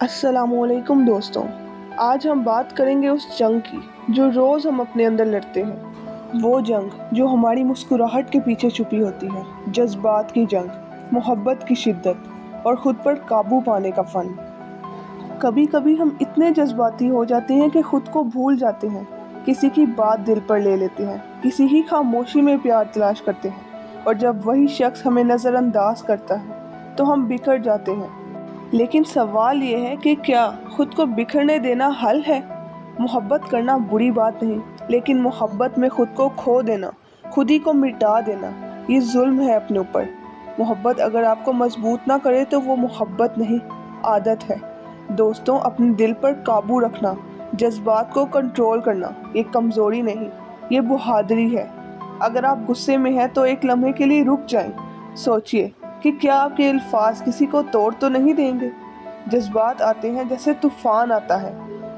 अस्सलाम वालेकुम दोस्तों। आज हम बात करेंगे उस जंग की जो रोज़ हम अपने अंदर लड़ते हैं। वो जंग जो हमारी मुस्कुराहट के पीछे छुपी होती है। जज्बात की जंग, मोहब्बत की शिद्दत और ख़ुद पर काबू पाने का फ़न। कभी कभी हम इतने जज्बाती हो जाते हैं कि ख़ुद को भूल जाते हैं, किसी की बात दिल पर ले लेते हैं, किसी की खामोशी में प्यार तलाश करते हैं, और जब वही शख्स हमें नज़रअंदाज करता है तो हम बिखर जाते हैं। लेकिन सवाल ये है कि क्या खुद को बिखरने देना हल है? मोहब्बत करना बुरी बात नहीं, लेकिन मोहब्बत में खुद को खो देना, खुद ही को मिटा देना, ये जुल्म है अपने ऊपर। मोहब्बत अगर आपको मजबूत ना करे तो वो मोहब्बत नहीं, आदत है। दोस्तों, अपने दिल पर काबू रखना, जज्बात को कंट्रोल करना, ये कमज़ोरी नहीं, ये बहादुरी है। अगर आप गुस्से में हैं तो एक लम्हे के लिए रुक जाएं, सोचिए कि क्या आपके अल्फाज किसी को तोड़ तो नहीं देंगे। जज्बात आते हैं जैसे तूफान आता है,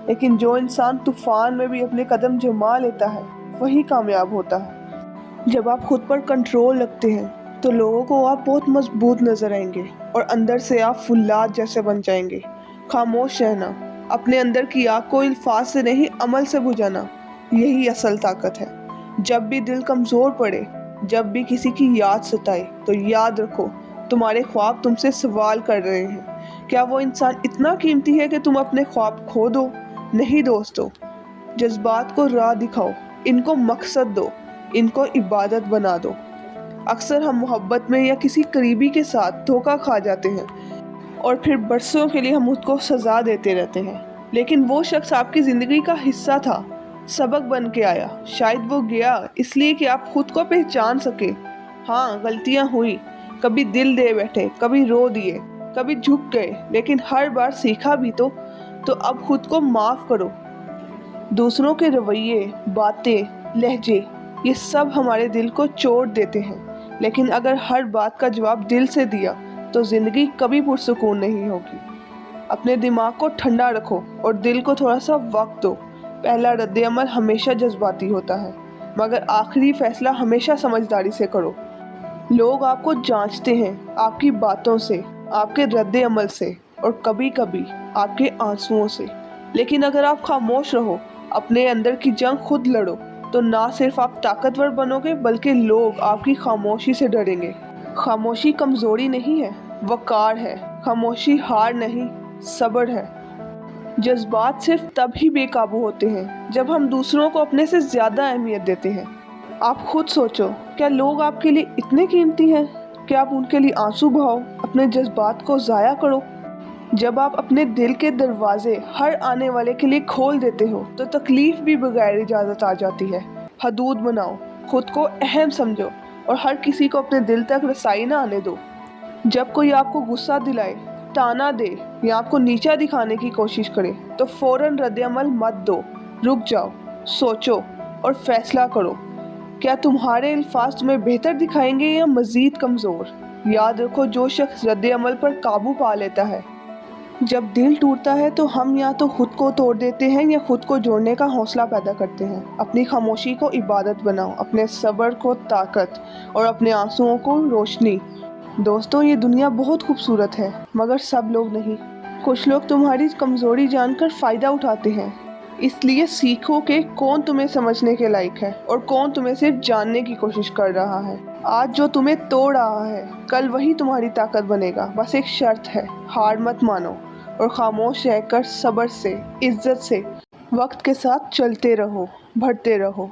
लेकिन जो इंसान तूफान में भी अपने कदम जमा लेता है वही कामयाब होता है। जब आप खुद पर कंट्रोल रखते हैं तो लोगों को आप बहुत मजबूत नजर आएंगे और अंदर से आप फुल्लाद जैसे बन जाएंगे। खामोश रहना, अपने अंदर की आग को अल्फाज से नहीं अमल से बुझाना, यही असल ताकत है। जब भी दिल कमज़ोर पड़े, जब भी किसी की याद सताए, तो याद रखो तुम्हारे ख्वाब तुमसे सवाल कर रहे हैं। क्या वो इंसान इतना कीमती है कि तुम अपने ख्वाब खो दो? नहीं दोस्तों, जज्बात को राह दिखाओ, इनको मकसद दो, इनको इबादत बना दो। अक्सर हम मोहब्बत में या किसी करीबी के साथ धोखा खा जाते हैं और फिर बरसों के लिए हम उसको सज़ा देते रहते हैं। लेकिन वो शख्स आपकी ज़िंदगी का हिस्सा था, सबक बन के आया। शायद वो गया इसलिए कि आप खुद को पहचान सके। हाँ, गलतियाँ हुई, कभी दिल दे बैठे, कभी रो दिए, कभी झुक गए, लेकिन हर बार सीखा भी तो अब खुद को माफ़ करो। दूसरों के रवैये, बातें, लहजे, ये सब हमारे दिल को चोट देते हैं, लेकिन अगर हर बात का जवाब दिल से दिया तो ज़िंदगी कभी पुरसुकून नहीं होगी। अपने दिमाग को ठंडा रखो और दिल को थोड़ा सा वक्त दो। पहला रद्द-ए-अमल हमेशा जज्बाती होता है, मगर आखिरी फैसला हमेशा समझदारी से करो। लोग आपको जांचते हैं आपकी बातों से, आपके रद्द-ए-अमल से और कभी-कभी आपके आंसुओं से। लेकिन अगर आप खामोश रहो, अपने अंदर की जंग खुद लड़ो, तो ना सिर्फ आप ताकतवर बनोगे बल्कि लोग आपकी खामोशी से डरेंगे। खामोशी कमज़ोरी नहीं है, वक़ार है। खामोशी हार नहीं, सब्र है। जज्बात सिर्फ तभी बेकाबू होते हैं जब हम दूसरों को अपने से ज़्यादा अहमियत देते हैं। आप खुद सोचो, क्या लोग आपके लिए इतने कीमती हैं कि आप उनके लिए आंसू बहाओ, अपने जज्बात को ज़ाया करो? जब आप अपने दिल के दरवाजे हर आने वाले के लिए खोल देते हो तो तकलीफ़ भी बगैर इजाज़त आ जाती है। हदूद बनाओ, खुद को अहम समझो और हर किसी को अपने दिल तक रसाई ना आने दो। जब कोई आपको गुस्सा दिलाए, ताना दे या आपको नीचा दिखाने की कोशिश करे तो फ़ौरन रद्द-ए-अमल मत दो। रुक जाओ, सोचो और फैसला करो, क्या तुम्हारे अल्फाज तुम्हें बेहतर दिखाएंगे या मज़ीद कमज़ोर? याद रखो, जो शख्स रद्द-ए-अमल पर काबू पा लेता है, जब दिल टूटता है तो हम या तो खुद को तोड़ देते हैं या खुद को जोड़ने का हौसला पैदा करते हैं। अपनी खामोशी को इबादत बनाओ, अपने सब्र को ताकत और अपने आंसुओं को रोशनी। दोस्तों, ये दुनिया बहुत खूबसूरत है, मगर सब लोग नहीं। कुछ लोग तुम्हारी कमज़ोरी जानकर फ़ायदा उठाते हैं। इसलिए सीखो कि कौन तुम्हें समझने के लायक है और कौन तुम्हें सिर्फ जानने की कोशिश कर रहा है। आज जो तुम्हें तोड़ रहा है, कल वही तुम्हारी ताकत बनेगा। बस एक शर्त है, हार मत मानो और खामोश रहकर सब्र से, इज्जत से, वक्त के साथ चलते रहो, बढ़ते रहो।